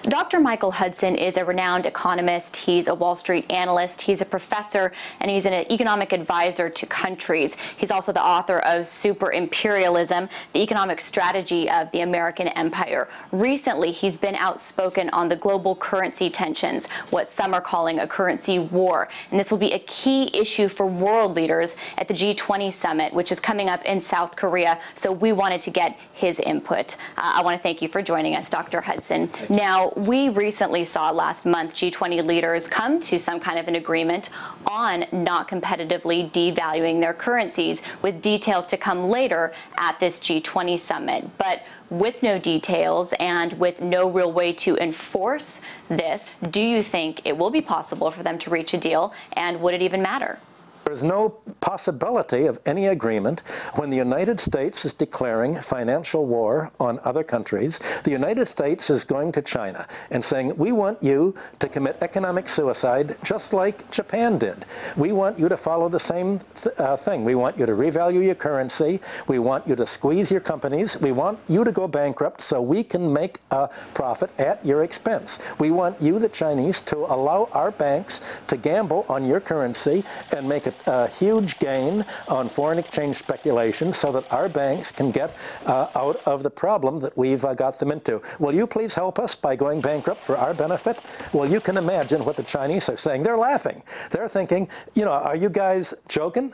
Dr. Michael Hudson is a renowned economist. He's a Wall Street analyst. He's a professor, and he's an economic advisor to countries. He's also the author of Super Imperialism, the economic strategy of the American empire. Recently, he's been outspoken on the global currency tensions, what some are calling a currency war. And this will be a key issue for world leaders at the G20 summit, which is coming up in South Korea. So we wanted to get his input. I want to thank you for joining us, Dr. Hudson. Now, we recently saw last month G20 leaders come to some kind of an agreement on not competitively devaluing their currencies, with details to come later at this G20 summit. But with no details and with no real way to enforce this, do you think it will be possible for them to reach a deal, and would it even matter? There's no possibility of any agreement when the United States is declaring financial war on other countries. The United States is going to China and saying, we want you to commit economic suicide just like Japan did. We want you to follow the same thing. We want you to revalue your currency. We want you to squeeze your companies. We want you to go bankrupt so we can make a profit at your expense. We want you, the Chinese, to allow our banks to gamble on your currency and make a huge gain on foreign exchange speculation so that our banks can get out of the problem that we've got them into. Will you please help us by going bankrupt for our benefit? Well, you can imagine what the Chinese are saying. They're laughing. They're thinking, you know, are you guys joking?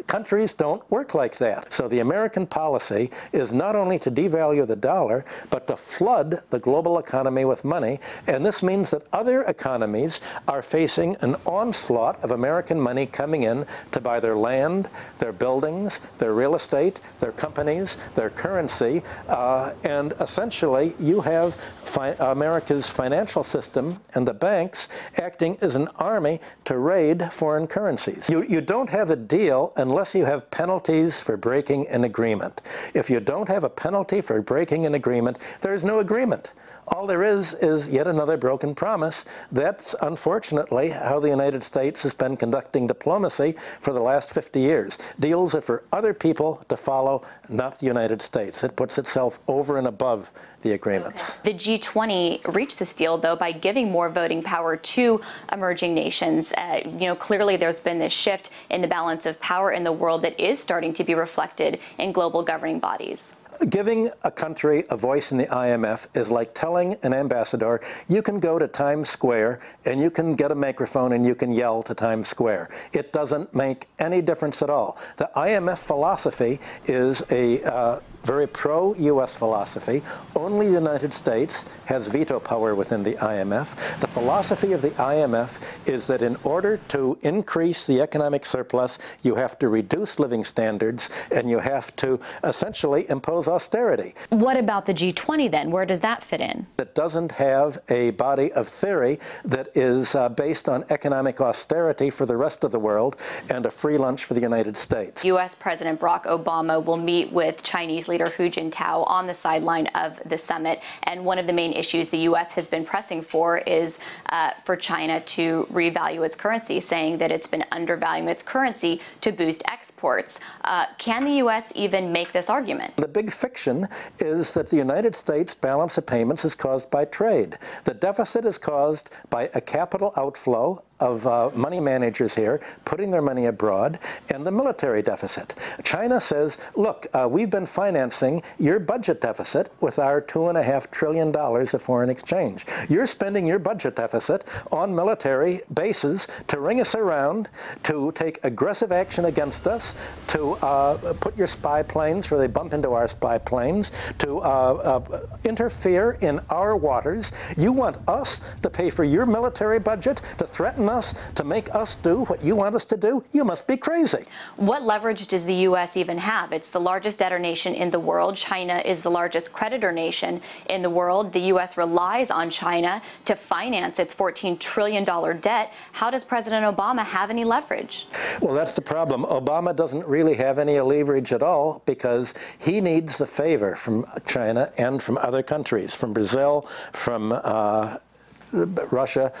Countries don't work like that. So the American policy is not only to devalue the dollar, but to flood the global economy with money. And this means that other economies are facing an onslaught of American money coming in to buy their land, their buildings, their real estate, their companies, their currency, and essentially you have America's financial system and the banks acting as an army to raid foreign currencies. You don't have a deal unless you have penalties for breaking an agreement. If you don't have a penalty for breaking an agreement, there is no agreement. All there is yet another broken promise. That's unfortunately how the United States has been conducting diplomacy for the last 50 years. Deals are for other people to follow, not the United States. It puts itself over and above the agreements. Okay. The G20 reached this deal, though, by giving more voting power to emerging nations. Clearly there's been this shift in the balance of power in the world that is starting to be reflected in global governing bodies. Giving a country a voice in the IMF is like telling an ambassador, you can go to Times Square and you can get a microphone and you can yell to Times Square. It doesn't make any difference at all. The IMF philosophy is a very pro-U.S. philosophy. Only the United States has veto power within the IMF. The philosophy of the IMF is that in order to increase the economic surplus, you have to reduce living standards and you have to essentially impose austerity. What about the G20 then? Where does that fit in? It doesn't have a body of theory that is based on economic austerity for the rest of the world and a free lunch for the United States. U.S. President Barack Obama will meet with Chinese leader Hu Jintao on the sideline of the summit. And one of the main issues the U.S. has been pressing for is for China to revalue its currency, saying that it's been undervaluing its currency to boost exports. Can the U.S. even make this argument? The big fiction is that the United States balance of payments is caused by trade. The deficit is caused by a capital outflow of money managers here putting their money abroad, and the military deficit. China says, look, we've been financing your budget deficit with our $2.5 trillion of foreign exchange. You're spending your budget deficit on military bases to ring us around, to take aggressive action against us, to put your spy planes where they bump into our spy planes, to interfere in our waters. You want us to pay for your military budget, to threaten us, to make us do what you want us to do? You must be crazy. What leverage does the U.S. even have? It's the largest debtor nation in the world. China is the largest creditor nation in the world. The U.S. relies on China to finance its $14 trillion debt. How does President Obama have any leverage? Well, that's the problem. Obama doesn't really have any leverage at all because he needs the favor from China and from other countries, from Brazil, from Russia,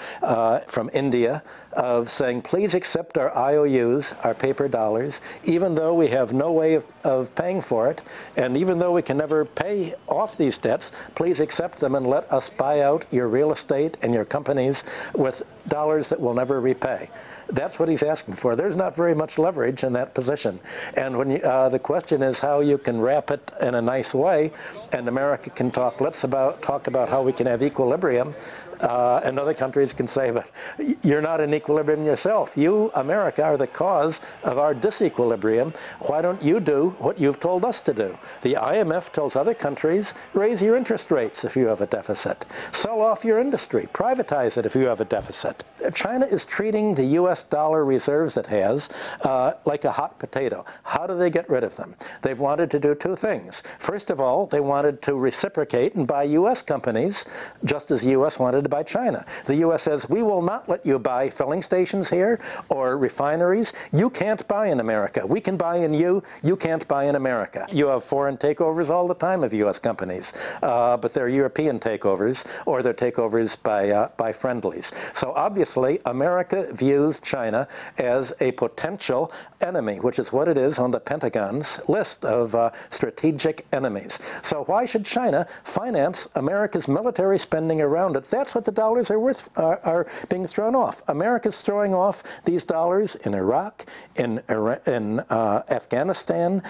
from India, of saying, please accept our IOUs, our paper dollars, even though we have no way of paying for it, and even though we can never pay off these debts, please accept them and let us buy out your real estate and your companies with dollars that we'll never repay. That's what he's asking for. There's not very much leverage in that position. And when the question is how you can wrap it in a nice way, and America can talk, talk about how we can have equilibrium, and other countries can say, but you're not in equilibrium yourself. You, America, are the cause of our disequilibrium. Why don't you do what you've told us to do? The IMF tells other countries, raise your interest rates if you have a deficit. Sell off your industry. Privatize it if you have a deficit. China is treating the U.S. dollar reserves it has like a hot potato. How do they get rid of them? They've wanted to do two things. First of all, they wanted to reciprocate and buy U.S. companies, just as the U.S. wanted to buy China. The U.S. says, we will not let you buy filling stations here or refineries. You can't buy in America. We can buy in you. You can't buy in America. You have foreign takeovers all the time of U.S. companies, but they're European takeovers, or they're takeovers by friendlies. So obviously, America views China as a potential enemy, which is what it is on the Pentagon's list of strategic enemies. So why should China finance America's military spending around it? That's what the dollars are being thrown off. America's throwing off these dollars in Iraq, in Afghanistan,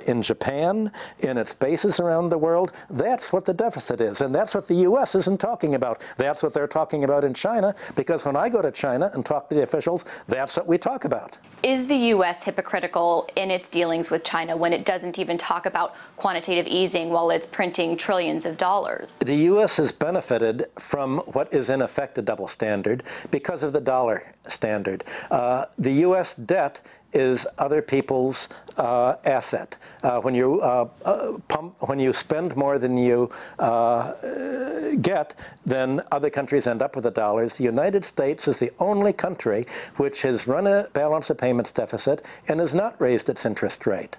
in Japan, in its bases around the world. That's what the deficit is, and that's what the U.S. isn't talking about. That's what they're talking about in China, because when I go to China and talk to the officials, that's what we talk about. Is the U.S. hypocritical in its dealings with China when it doesn't even talk about quantitative easing while it's printing trillions of dollars? The U.S. has benefited from what is in effect a double standard because of the dollar standard. The U.S. debt is other people's asset. When you spend more than you get, then other countries end up with the dollars. The United States is the only country which has run a balance of payments deficit and has not raised its interest rate,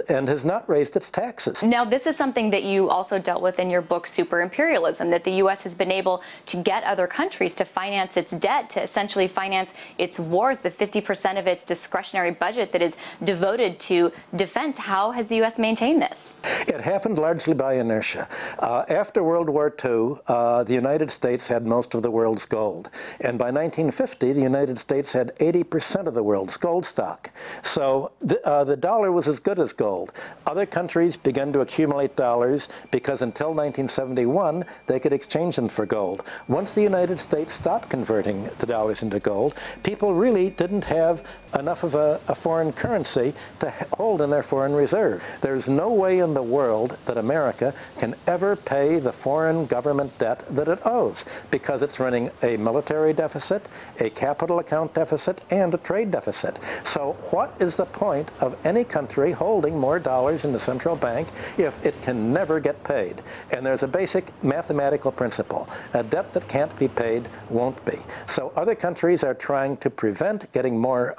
and has not raised its taxes. Now, this is something that you also dealt with in your book, Super Imperialism, that the U.S. has been able to get other countries to finance its debt, to essentially finance its wars, the 50% of its discretionary budget that is devoted to defense. How has the U.S. maintained this? It happened largely by inertia. After World War II, the United States had most of the world's gold. And by 1950, the United States had 80% of the world's gold stock. So the dollar was as good as gold. Other countries began to accumulate dollars because until 1971, they could exchange them for gold. Once the United States stopped converting the dollars into gold, people really didn't have enough of a foreign currency to hold in their foreign reserve. There's no way in the world that America can ever pay the foreign government debt that it owes, because it's running a military deficit, a capital account deficit, and a trade deficit. So what is the point of any country holding more dollars in the central bank if it can never get paid? And there's a basic mathematical principle. A debt that can't be paid won't be. So other countries are trying to prevent getting more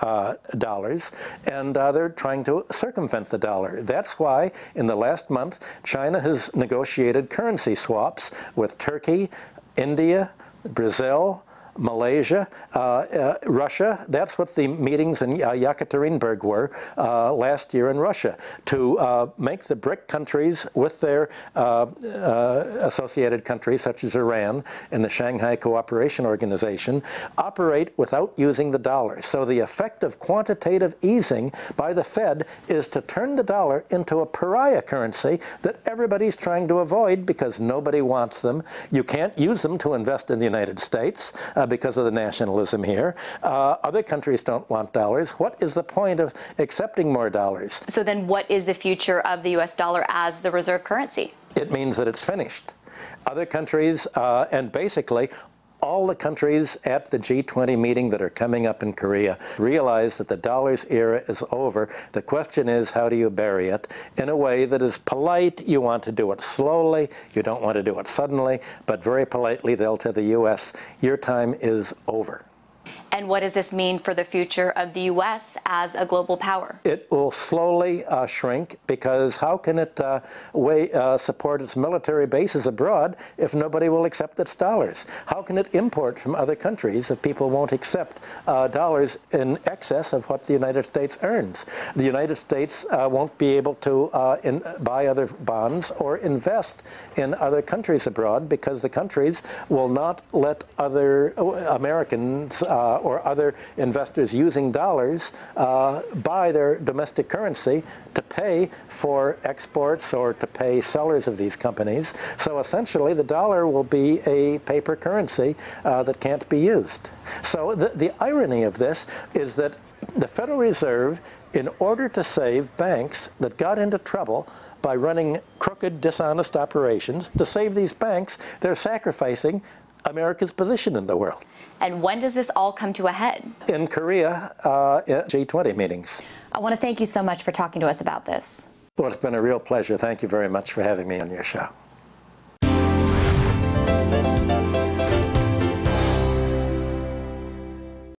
dollars, and they're trying to circumvent the dollar. That's why in the last month, China has negotiated currency swaps with Turkey, India, Brazil, Malaysia, Russia. That's what the meetings in Yekaterinburg were last year in Russia, to make the BRIC countries with their associated countries such as Iran and the Shanghai Cooperation Organization operate without using the dollar. So the effect of quantitative easing by the Fed is to turn the dollar into a pariah currency that everybody's trying to avoid because nobody wants them. You can't use them to invest in the United States because of the nationalism here. Other countries don't want dollars. What is the point of accepting more dollars? So then what is the future of the U.S. dollar as the reserve currency? It means that it's finished. Other countries, and basically all the countries at the G20 meeting that are coming up in Korea, realize that the dollar's era is over. The question is, how do you bury it in a way that is polite? You want to do it slowly. You don't want to do it suddenly. But very politely, they'll tell the U.S., your time is over. And what does this mean for the future of the U.S. as a global power? It will slowly shrink, because how can it support its military bases abroad if nobody will accept its dollars? How can it import from other countries if people won't accept dollars in excess of what the United States earns? The United States won't be able to buy other bonds or invest in other countries abroad, because the countries will not let other Americans or other investors using dollars buy their domestic currency to pay for exports or to pay sellers of these companies. So essentially the dollar will be a paper currency that can't be used. So the irony of this is that the Federal Reserve, in order to save banks that got into trouble by running crooked, dishonest operations, to save these banks, they're sacrificing America's position in the world. And when does this all come to a head? In Korea, at G20 meetings. I want to thank you so much for talking to us about this. Well, it's been a real pleasure. Thank you very much for having me on your show.